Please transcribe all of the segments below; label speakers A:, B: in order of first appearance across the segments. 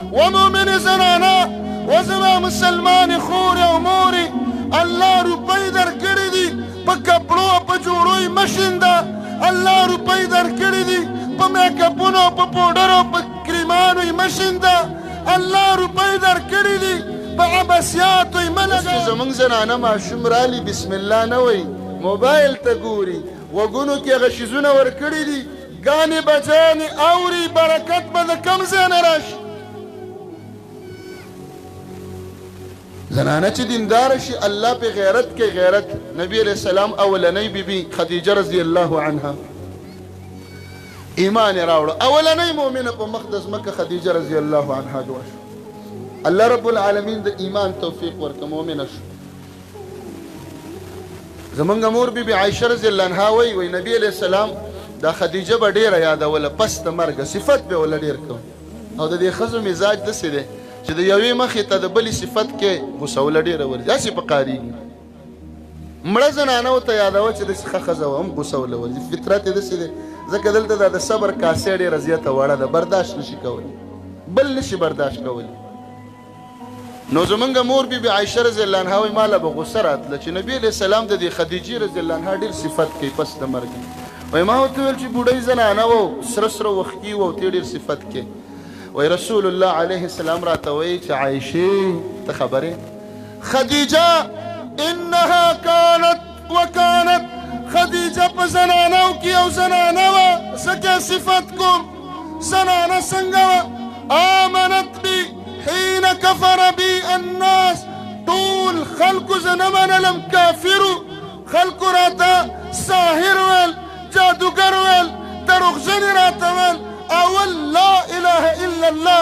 A: ومؤمن زنانا وزما مسلمان خور او موري الله روپۍ درکړي دي په کپړو په جوړوي مشینده الله روپۍ درکړي دي په میکاپونو په پوډرو په کریمانو یې مشینده الله روپۍ درکړي دي په عباسیاتو یې ملګه زمونږ زنانه ماشوم رالي بسم الله نه وایي موبایل ته ګوري وګونو کې هغه شیزونه ورکړي دي ګانې بجانې اوري برکت به د کوم ځای نه راشي زنانه چې دینداره شي الله په غیرت کې غیرت نبی علیہ السلام اولنۍ بیبي خدیجه رضی الله عنها ایمان راوړ اولنۍ مؤمنه په مقدس مکه خدیجه رضی الله عنها دعا شو الله رب العالمین د ایمان توفیق ورکړه مؤمنه شو زمونږ مور بیبي عایشه رضی الله عنها وی نبی علیہ السلام دا خدیجه به ډیره یادوله پس د مرګه صفت به ولا ډیر کوم او د دې ښځو مزاج داسې دی چې د یوې مخې ته د بلې صفت کې غوسه وله ډېره ورځي داسې په قارېږي مړه زنانه ورته یادوه چې داسې ښه ښځه وه هم غوسه وله ورځي فطرت یې داسې دی ځکه دلته دا د صبر کاسې ډېره زیاته وړه ده برداشت نشي کولی بل نشي برداشت کولی نو زمونږ مور بیبي عایشه رضی الله عنها وایي ما له به غوسه راتله چې نبي علیه السلام د دې خدیجې رضی الله عنها ډېر صفت کوي پس د مرګ وایي ما ورته ویل چې بوډۍ زنانه وه سره سره وښکي وه او ته ډېر صفت کوي وی رسول الله علیه السلام راتوی چې عایشې ته خبرې خدیجه انها كانت وكانت خدیجه په زنانو کې یو زنانه وه ځکه صفت کوم زنانه څنګه وه آمنت بي حين كفر بي الناس ټول خلکو زه نه منلم کافرو خلکو راته ساحر ویل جادوګر ویل دروغجنې راته ویل اول لا اله الا الله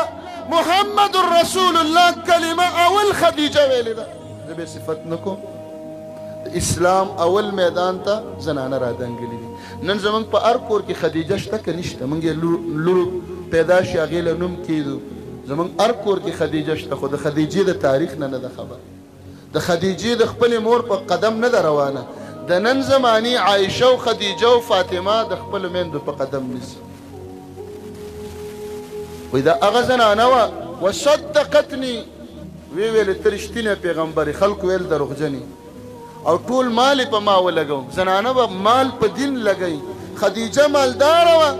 A: محمد رسول الله کلمه اول خدیجه ویلې ده زه به صفت نکوم اسلام اول میدان ته زنانه رادنګلې دي نن زمونږ په هر کور کې خدیجه شته که نشته موږ یې لور پیدا شي هغې له نوم کیدو زمونږ هر کور کې خدیجه شته خو د خدیجې د تاریخ نه ده خبر د خدیجې د خپلې مور په قدم نه ده روانه د نن زماني عایشه او خدیجه او فاطمه د خپلو میندو په قدم نیسي وی دا هغه زنانه وه وصدقتني وی ویلې ته رښتینی پیغمبرې خلکو ویل دروغجنې او ټول مال یې په ما ولګوم زنانه به مال په دین لګوي خدیجه مالداره وه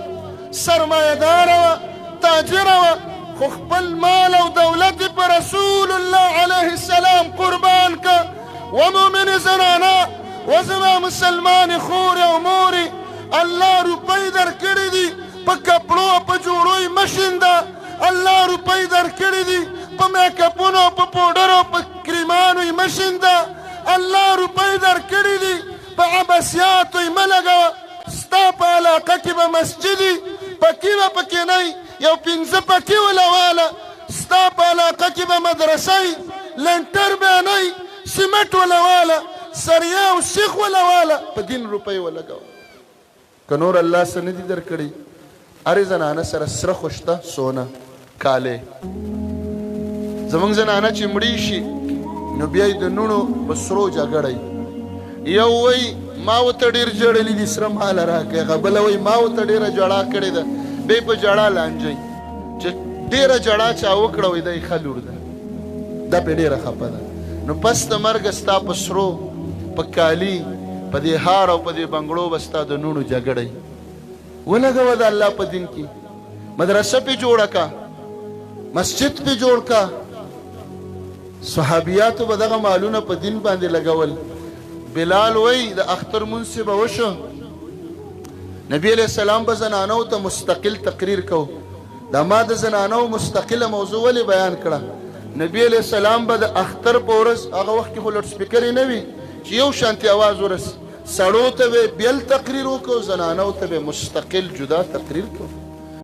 A: سرمایهداره وه تاجره وه خو خپل مال او دولت یې په رسول الله علیه السلام قربان که ومؤمن زنانه وزما مسلمان خور او موري الله روپۍ درکړي دي په کپړو په جوړوي مشینده الله روپۍ درکړي دي په میکاپونو په پوډرو په کریمانو یې مشینده الله روپۍ درکړي دي په عباسیاتو یې مه لګوه ستا په علاقه کې به مسجدي پکې به پکې نه یو پنځه پکې ولواله ستا په علاقه کې به مدرسه لنټر به نه سیمټ ولواله سریه او سیخ ولواله په دین روپۍ ولګوه که نور الله څه نه دي درکړي هرې زنانه سره سره خو شته سونه کالې زمونږ زنانه چې مړې شي نو بیا یې د نوڼو په سرو جګړی یو وایي ما ورته ډېر جړلي دي سره ماله راکړئ هغه بله وایي ما ورته ډېره جړا کړې ده بیا یې په جړا لانجئ چې ډېره جړا چا وکړه وایي دا یې ښه لور ده دا پرې ډېره خفه ده نو پس د مرګه ستا په سرو په کالي په دې هار او په دې بنګړو به ستا د نوڼو جګړی ولګوه د الله په دین کې مدرسه پې جوړه کا مسجد پې جوړ کا صحابیاتو به دغه مالونه په دین باندې لګول بلال وی د اختر مونځ به وشو نبی علیہ السلام به زنانو ته مستقل تقریر کو دا ما د زنانو مستقله موضوع ولې بیان کړه نبی علیہ السلام به د اختر په ورځ هغه وخت کې خو لوډ سپیکر یې نه وي چې یو شانتي اواز ورس سړو ته به بیل تقریر وکړو زنانو ته به مستقل جدا تقریر کو